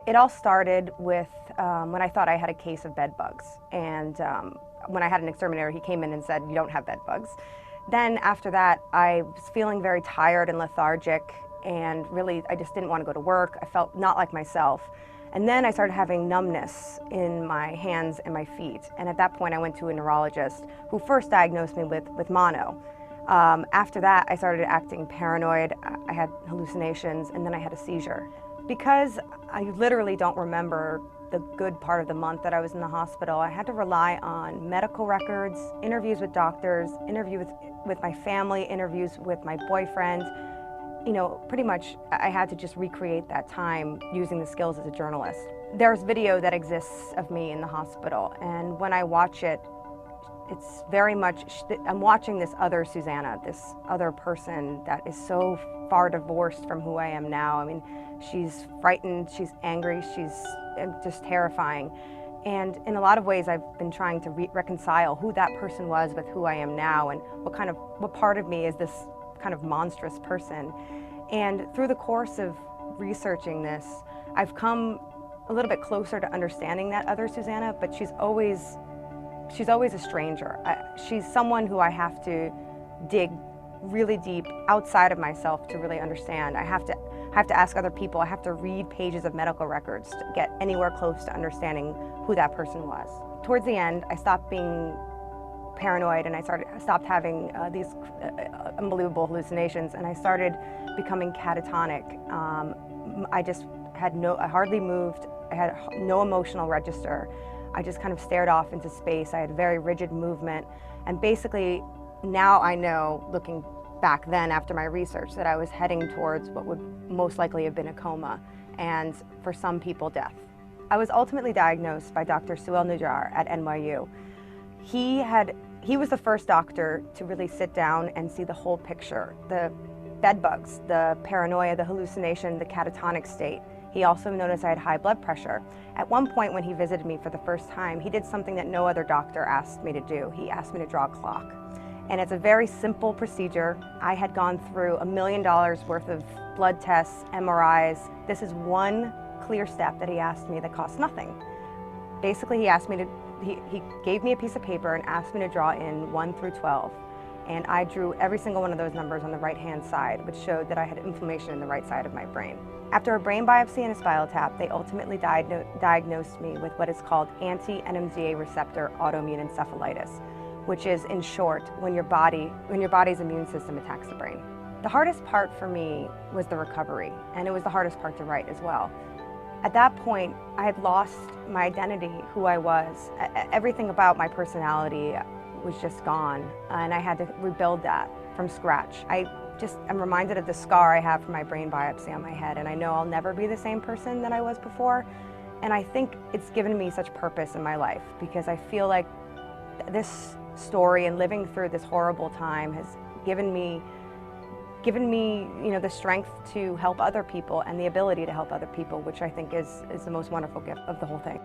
It all started with when I thought I had a case of bed bugs. And when I had an exterminator, he came in and said, "You don't have bed bugs." Then after that, I was feeling very tired and lethargic, and really I just didn't want to go to work. I felt not like myself. And then I started having numbness in my hands and my feet. And at that point, I went to a neurologist who first diagnosed me with mono. After that, I started acting paranoid. I had hallucinations, and then I had a seizure. Because I literally don't remember the good part of the month that I was in the hospital, I had to rely on medical records, interviews with doctors, interviews with my family, interviews with my boyfriend. You know, pretty much I had to just recreate that time using the skills as a journalist. There's video that exists of me in the hospital, and when I watch it, it's very much, I'm watching this other Susannah, this other person that is so far divorced from who I am now. I mean, she's frightened, she's angry, she's just terrifying. And in a lot of ways, I've been trying to reconcile who that person was with who I am now, and what part of me is this kind of monstrous person. And through the course of researching this, I've come a little bit closer to understanding that other Susannah, but she's always a stranger. She's someone who I have to dig really deep outside of myself to really understand. I have to ask other people. I have to read pages of medical records to get anywhere close to understanding who that person was. Towards the end, I stopped being paranoid, and I stopped having these unbelievable hallucinations, and I started becoming catatonic. I hardly moved. I had no emotional register. I just kind of stared off into space. I had very rigid movement, and basically now I know, looking back then after my research, that I was heading towards what would most likely have been a coma, and for some people, death. I was ultimately diagnosed by Dr. Suel Nujar at NYU. He was the first doctor to really sit down and see the whole picture, the bed bugs, the paranoia, the hallucination, the catatonic state. He also noticed I had high blood pressure. At one point when he visited me for the first time, he did something that no other doctor asked me to do. He asked me to draw a clock. And it's a very simple procedure. I had gone through $1 million worth of blood tests, MRIs. This is one clear step that he asked me that cost nothing. Basically, he gave me a piece of paper and asked me to draw in 1 through 12. And I drew every single one of those numbers on the right-hand side, which showed that I had inflammation in the right side of my brain. After a brain biopsy and a spinal tap, they ultimately diagnosed me with what is called anti-NMDA receptor autoimmune encephalitis, which is, in short, when your body's immune system attacks the brain. The hardest part for me was the recovery, and it was the hardest part to write as well. At that point, I had lost my identity, who I was. Everything about my personality was just gone, and I had to rebuild that from scratch. I'm reminded of the scar I have from my brain biopsy on my head, and I know I'll never be the same person that I was before. And I think it's given me such purpose in my life, because I feel like this story and living through this horrible time has given me the strength to help other people and the ability to help other people, which I think is the most wonderful gift of the whole thing.